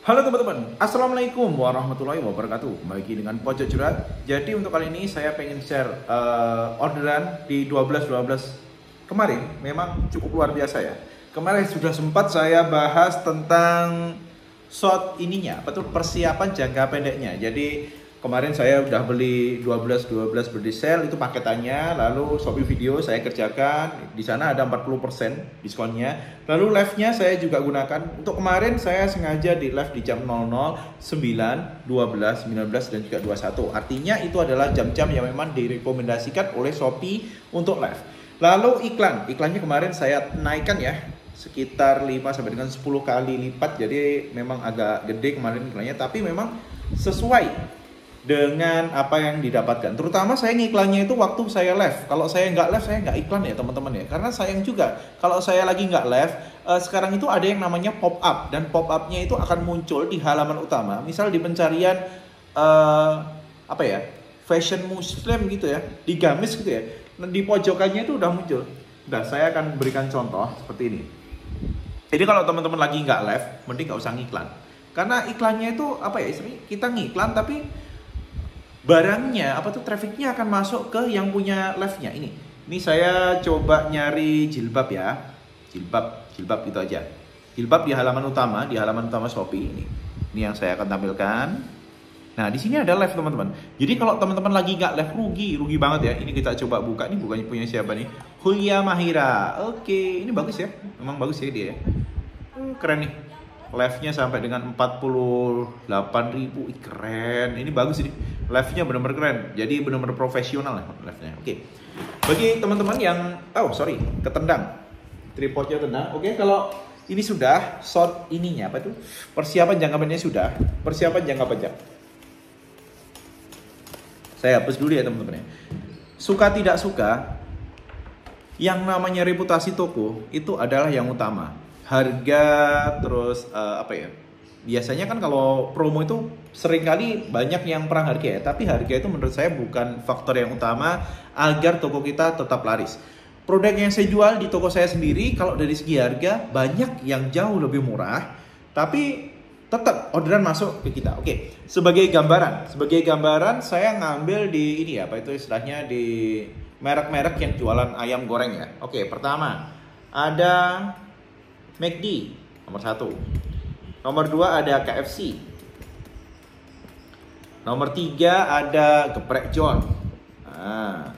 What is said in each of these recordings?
Halo teman-teman, Assalamualaikum warahmatullahi wabarakatuh. Kembali lagi dengan Pojok Curhat. Jadi untuk kali ini saya pengen share orderan di 12.12 kemarin. Memang cukup luar biasa ya. Kemarin sudah sempat saya bahas tentang short ininya, apa tuh, persiapan jangka pendeknya. Jadi kemarin saya udah beli 12.12 berdisel itu paketannya, lalu Shopee Video saya kerjakan, di sana ada 40% diskonnya. Lalu live-nya saya juga gunakan. Untuk kemarin saya sengaja di live di jam 00, 9, 12, 19 dan juga 21. Artinya itu adalah jam-jam yang memang direkomendasikan oleh Shopee untuk live. Lalu iklannya kemarin saya naikkan ya, sekitar 5 sampai dengan 10 kali lipat. Jadi memang agak gede kemarin iklannya, tapi memang sesuai dengan apa yang didapatkan. Terutama saya ngiklannya itu waktu saya live. Kalau saya nggak live, saya nggak iklan ya teman-teman ya. Karena sayang juga kalau saya lagi nggak live. Sekarang itu ada yang namanya pop up, dan pop upnya itu akan muncul di halaman utama. Misal di pencarian apa ya, fashion muslim gitu ya, di gamis gitu ya. Nah, di pojokannya itu udah muncul. Nah, saya akan berikan contoh seperti ini. Jadi kalau teman-teman lagi nggak live, mending nggak usah ngiklan. Karena iklannya itu apa ya, istilahnya kita ngiklan tapi barangnya apa tuh, trafficnya akan masuk ke yang punya live-nya. Ini saya coba nyari jilbab ya, jilbab gitu aja, jilbab di halaman utama Shopee. Ini yang saya akan tampilkan. Nah, di sini ada live teman-teman. Jadi kalau teman-teman lagi nggak live, rugi banget ya. Ini kita coba buka. Ini bukannya punya siapa nih, Hulya Mahira. Oke, ini bagus ya, memang bagus ya dia ya. Keren nih, live-nya sampai dengan 48.000. Keren, ini bagus ini. Live-nya benar-benar keren. Jadi benar-benar profesional lah live-nya. Oke. Bagi teman-teman yang ketendang. Tripodnya tendang. Oke, kalau ini sudah short ininya apa itu? Persiapan jangka pendeknya sudah. Persiapan jangka panjang. Saya hapus dulu ya teman-teman ya. Suka tidak suka, yang namanya reputasi toko itu adalah yang utama. Harga, terus biasanya kan kalau promo itu seringkali banyak yang perang harga ya, tapi harga itu menurut saya bukan faktor yang utama agar toko kita tetap laris. Produk yang saya jual di toko saya sendiri, kalau dari segi harga banyak yang jauh lebih murah, tapi tetap orderan masuk ke kita. Oke, sebagai gambaran saya ngambil di ini ya, apa itu istilahnya, di merek-merek yang jualan ayam goreng ya. Oke, pertama ada McD nomor 1. Nomor 2 ada KFC. Nomor 3 ada Geprek John. Nah,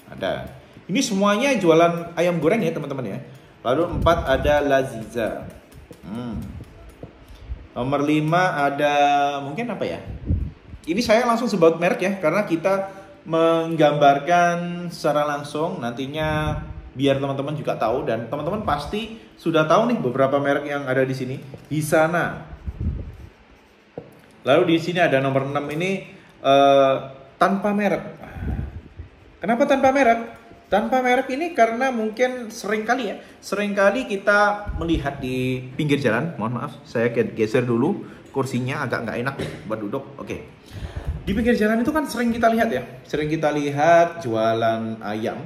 ada. Ini semuanya jualan ayam goreng ya teman-teman ya. Lalu 4 ada Laziza. Nomor 5 ada mungkin apa ya? Ini saya langsung sebut merek ya, karena kita menggambarkan secara langsung nantinya biar teman-teman juga tahu, dan teman-teman pasti sudah tahu nih beberapa merek yang ada di sini. Di sana. Lalu di sini ada nomor 6 ini tanpa merek. Kenapa tanpa merek? Tanpa merek ini karena mungkin seringkali kita melihat di pinggir jalan. Mohon maaf, saya geser dulu kursinya, agak nggak enak buat duduk. Oke. Di pinggir jalan itu kan sering kita lihat jualan ayam.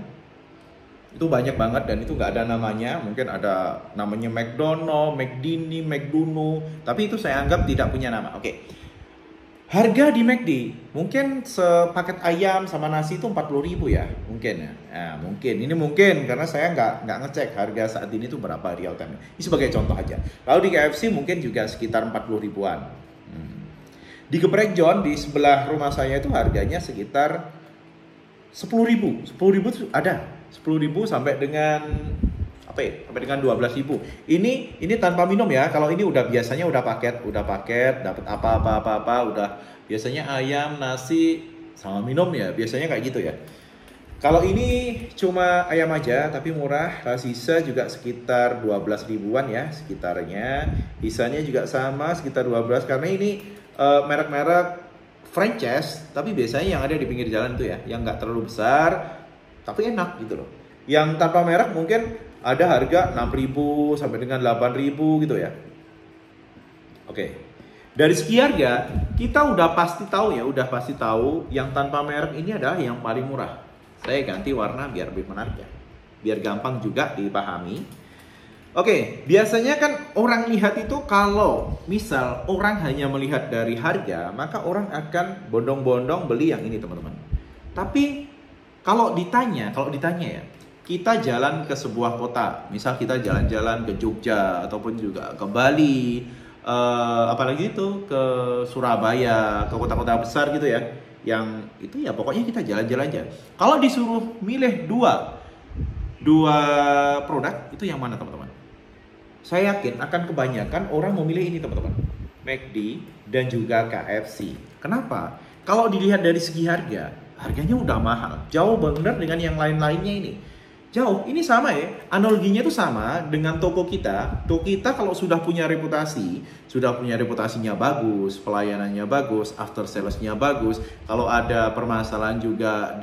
Itu banyak banget dan itu nggak ada namanya. Mungkin ada namanya McDonald, McDini, McDuno, tapi itu saya anggap tidak punya nama. Oke. Harga di McD mungkin sepaket ayam sama nasi itu 40.000 ya, mungkin ya. Nah, mungkin karena saya nggak ngecek harga saat ini tuh berapa real time. Ini sebagai contoh aja. Lalu di KFC mungkin juga sekitar 40 ribuan. Di Geprek John di sebelah rumah saya itu harganya sekitar 10.000. 10.000 ada. 10.000 sampai dengan sampai dengan 12.000. Ini tanpa minum ya. Kalau ini biasanya udah paket dapat apa udah biasanya ayam, nasi sama minum ya. Biasanya kayak gitu ya. Kalau ini cuma ayam aja tapi murah. Sisa juga sekitar 12 ribuan ya sekitarnya. Sisanya juga sama sekitar 12, karena ini merek-merek franchise, tapi biasanya yang ada di pinggir jalan itu ya, yang nggak terlalu besar tapi enak gitu loh. Yang tanpa merek mungkin ada harga 6.000 sampai dengan 8.000 gitu ya. Oke. Dari segi harga kita udah pasti tahu yang tanpa merek ini adalah yang paling murah. Saya ganti warna biar lebih menarik ya. Biar gampang juga dipahami. Oke, biasanya kan orang lihat itu kalau misal orang hanya melihat dari harga, maka orang akan bondong-bondong beli yang ini teman-teman. Tapi kalau ditanya ya, kita jalan ke sebuah kota, misal kita jalan-jalan ke Jogja ataupun juga ke Bali, apalagi itu ke Surabaya, ke kota-kota besar gitu ya, yang itu ya pokoknya kita jalan-jalan aja. Kalau disuruh milih dua produk, itu yang mana teman-teman? Saya yakin akan kebanyakan orang memilih ini teman-teman, McD dan juga KFC. Kenapa? Kalau dilihat dari segi harga, harganya udah mahal, jauh benar dengan yang lain-lainnya ini. Jauh, ini sama ya, analoginya itu sama dengan toko kita. Toko kita kalau sudah punya reputasinya bagus, pelayanannya bagus, after salesnya bagus, kalau ada permasalahan juga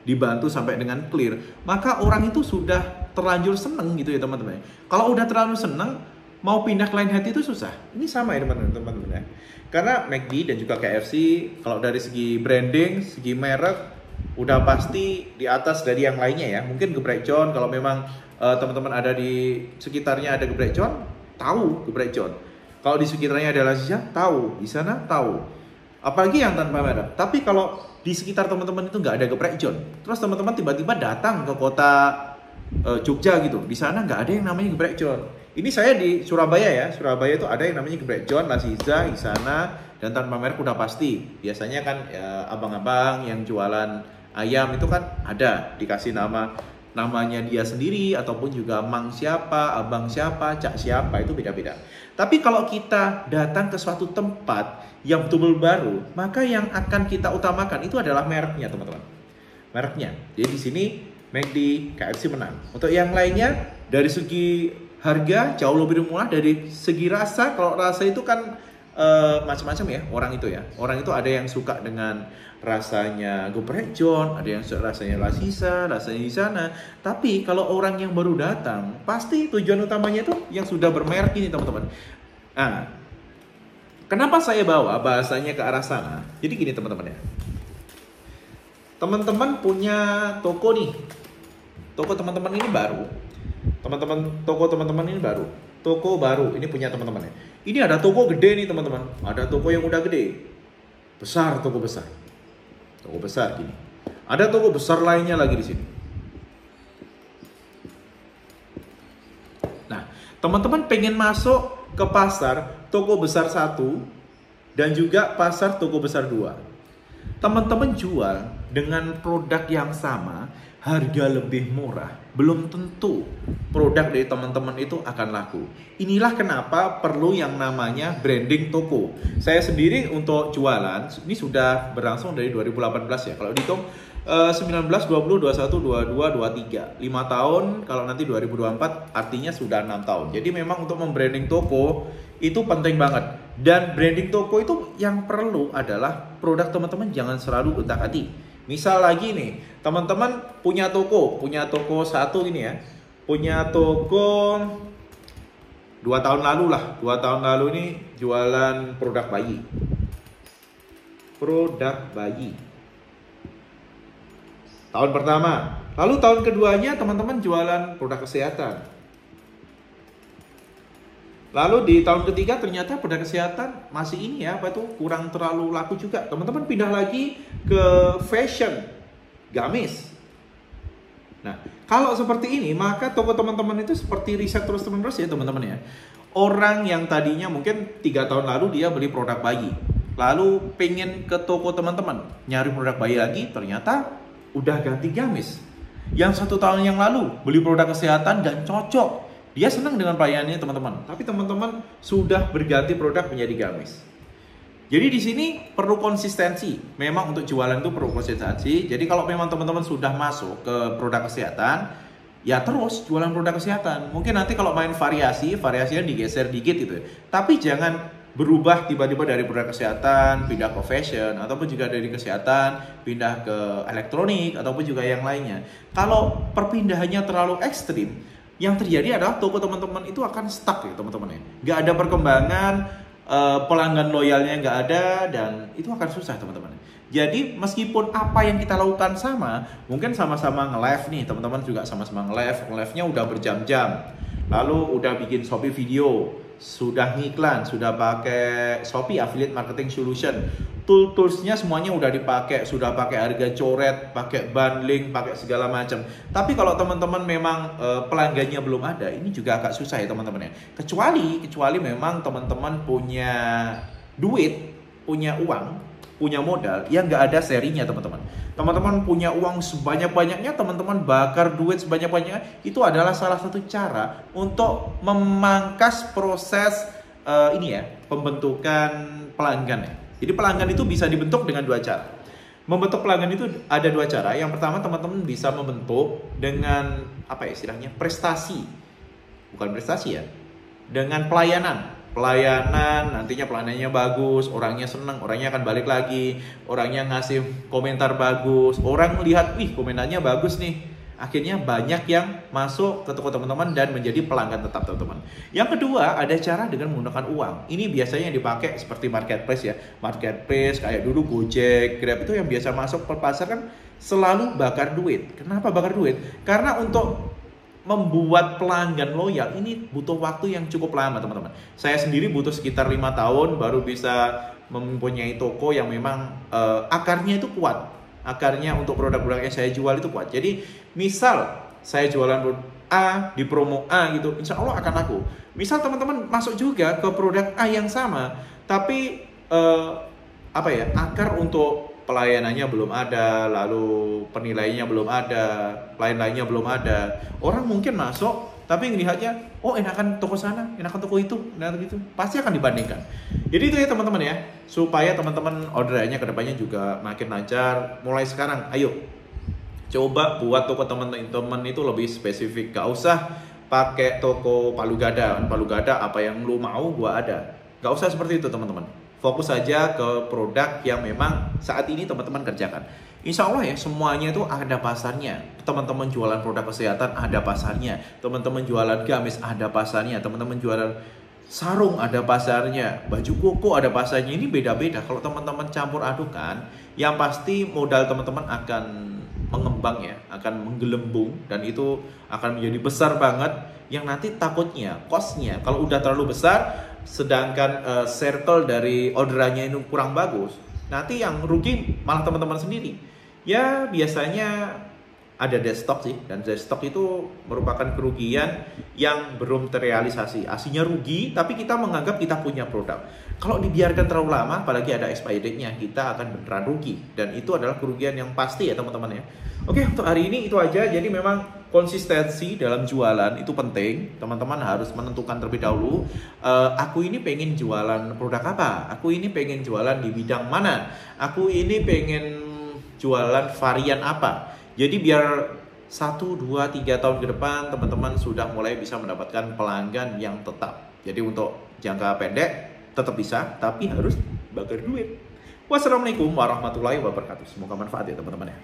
dibantu sampai dengan clear, maka orang itu sudah terlanjur seneng gitu ya teman-teman. Kalau udah terlalu seneng, mau pindah ke lain hati itu susah. Ini sama ya teman-teman ya. Karena McD dan juga KFC, kalau dari segi branding, segi merek, udah pasti di atas dari yang lainnya ya. Mungkin Geprek John, kalau memang teman-teman ada di sekitarnya ada Geprek John, tahu Geprek John. Kalau di sekitarnya ada Lazizia, tahu. Di sana tahu. Apalagi yang tanpa merek. Tapi kalau di sekitar teman-teman itu nggak ada Geprek John, terus teman-teman tiba-tiba datang ke kota Jogja gitu, di sana nggak ada yang namanya Geprek John. Ini saya di Surabaya ya, Surabaya itu ada yang namanya Geprek John, Lazizia di sana, dan tanpa merek udah pasti. Biasanya kan ya, abang-abang yang jualan ayam itu kan ada dikasih namanya dia sendiri, ataupun juga mang siapa, abang siapa, cak siapa, itu beda-beda. Tapi kalau kita datang ke suatu tempat yang betul-betul baru, maka yang akan kita utamakan itu adalah mereknya teman-teman. Mereknya. Jadi di sini McD, KFC menang. Untuk yang lainnya dari segi harga jauh lebih murah, dari segi rasa, kalau rasa itu kan macam-macam ya orang itu ada yang suka dengan rasanya Geprek John, ada yang suka rasanya Lazizia, rasanya di sana. Tapi kalau orang yang baru datang, pasti tujuan utamanya itu yang sudah bermerek ini teman-teman. Nah, kenapa saya bawa bahasanya ke arah sana? Jadi gini teman-teman ya, teman-teman punya toko nih, toko teman-teman ini baru, toko baru ini punya teman-teman ya. Ini ada toko gede nih teman-teman, ada toko yang udah gede, besar, toko besar gini. Ada toko besar lainnya lagi di sini. Nah, teman-teman pengen masuk ke pasar toko besar 1 dan juga pasar toko besar 2. Teman-teman jual dengan produk yang sama, harga lebih murah, belum tentu produk dari teman-teman itu akan laku. Inilah kenapa perlu yang namanya branding toko. Saya sendiri untuk jualan, ini sudah berlangsung dari 2018 ya. Kalau dihitung 19, 20, 21, 22, 23. 5 tahun, kalau nanti 2024 artinya sudah 6 tahun. Jadi memang untuk membranding toko itu penting banget. Dan branding toko itu yang perlu adalah produk teman-teman jangan selalu utak-atik. Misal lagi nih, teman-teman punya toko satu ini ya, punya toko 2 tahun lalu lah, 2 tahun lalu ini jualan produk bayi. Tahun pertama, lalu tahun keduanya teman-teman jualan produk kesehatan. Lalu di tahun ketiga ternyata produk kesehatan masih ini ya, kurang terlalu laku juga. Teman-teman pindah lagi ke fashion, gamis. Nah, kalau seperti ini maka toko teman-teman itu seperti riset terus-menerus ya teman-teman ya. Orang yang tadinya mungkin 3 tahun lalu dia beli produk bayi, lalu pengen ke toko teman-teman nyari produk bayi lagi, ternyata udah ganti gamis. Yang 1 tahun yang lalu beli produk kesehatan dan cocok, dia senang dengan pelayanannya teman-teman, tapi teman-teman sudah berganti produk menjadi gamis. Jadi di sini perlu konsistensi. Memang untuk jualan itu perlu konsistensi. Jadi kalau memang teman-teman sudah masuk ke produk kesehatan, ya terus jualan produk kesehatan. Mungkin nanti kalau main variasinya digeser dikit gitu ya. Tapi jangan berubah tiba-tiba dari produk kesehatan pindah ke fashion, ataupun juga dari kesehatan pindah ke elektronik, ataupun juga yang lainnya. Kalau perpindahannya terlalu ekstrim, yang terjadi adalah toko teman-teman itu akan stuck ya teman-teman ya. Nggak ada perkembangan, pelanggan loyalnya nggak ada, dan itu akan susah teman-teman. Jadi meskipun apa yang kita lakukan sama, mungkin sama-sama nge-live nih teman-teman, juga sama-sama nge-live-nya udah berjam-jam. lalu udah bikin Shopee video, sudah ngiklan, sudah pakai Shopee Affiliate Marketing Solution, toolsnya semuanya udah dipakai, sudah pakai harga coret, pakai bundling, pakai segala macam. Tapi kalau teman-teman memang pelanggannya belum ada, ini juga agak susah ya teman-teman ya. Kecuali memang teman-teman punya duit, punya uang, punya modal yang nggak ada serinya teman-teman. Teman-teman punya uang sebanyak-banyaknya, teman-teman bakar duit sebanyak-banyaknya, itu adalah salah satu cara untuk memangkas proses pembentukan pelanggan ya. Jadi pelanggan itu bisa dibentuk dengan dua cara. Membentuk pelanggan itu ada dua cara. Yang pertama, teman-teman bisa membentuk dengan prestasi. Bukan prestasi ya. Dengan pelayanan. Nantinya pelayanannya bagus, orangnya senang, orangnya akan balik lagi, orangnya ngasih komentar bagus, orang melihat, wih komentarnya bagus nih, akhirnya banyak yang masuk ke toko teman-teman dan menjadi pelanggan tetap teman-teman. Yang kedua, ada cara dengan menggunakan uang. Ini biasanya yang dipakai seperti marketplace ya, marketplace kayak dulu Gojek, Grab itu yang biasa masuk ke pasar kan selalu bakar duit. Kenapa bakar duit? Karena untuk membuat pelanggan loyal ini butuh waktu yang cukup lama teman-teman. Saya sendiri butuh sekitar 5 tahun baru bisa mempunyai toko yang memang akarnya itu kuat. Akarnya untuk produk-produk yang saya jual itu kuat. Jadi misal saya jualan A di promo A gitu, insya Allah akan laku. Misal teman-teman masuk juga ke produk A yang sama, tapi akar untuk pelayanannya belum ada, lalu penilaiannya belum ada, lain-lainnya belum ada. Orang mungkin masuk, tapi ngelihatnya, oh enakan toko sana, enakan toko itu, enakan gitu. Pasti akan dibandingkan. Jadi itu ya teman-teman ya, supaya teman-teman orderannya kedepannya juga makin lancar. Mulai sekarang, ayo coba buat toko teman-teman itu lebih spesifik. Gak usah pakai toko palu gada apa yang lu mau gua ada. Gak usah seperti itu teman-teman. Fokus saja ke produk yang memang saat ini teman-teman kerjakan. Insya Allah ya, semuanya itu ada pasarnya. Teman-teman jualan produk kesehatan ada pasarnya. Teman-teman jualan gamis ada pasarnya. Teman-teman jualan sarung ada pasarnya. Baju koko ada pasarnya. Ini beda-beda. Kalau teman-teman campur adukan, yang pasti modal teman-teman akan mengembang ya, akan menggelembung, dan itu akan menjadi besar banget. Yang nanti takutnya, cost-nya kalau udah terlalu besar, sedangkan circle dari orderannya itu kurang bagus, nanti yang rugi malah teman-teman sendiri. Ya biasanya ada dead stock sih, dan dead stock itu merupakan kerugian yang belum terrealisasi. Aslinya rugi, tapi kita menganggap kita punya produk. Kalau dibiarkan terlalu lama, apalagi ada expiry date-nya, kita akan beneran rugi. Dan itu adalah kerugian yang pasti ya teman-teman ya. Oke, untuk hari ini itu aja. Jadi memang konsistensi dalam jualan itu penting. Teman-teman harus menentukan terlebih dahulu, aku ini pengen jualan produk apa, aku ini pengen jualan di bidang mana, aku ini pengen jualan varian apa. Jadi biar 1, 2, 3 tahun ke depan teman-teman sudah mulai bisa mendapatkan pelanggan yang tetap. Jadi untuk jangka pendek tetap bisa, tapi harus bakar duit. Wassalamualaikum warahmatullahi wabarakatuh. Semoga manfaat ya teman-teman ya.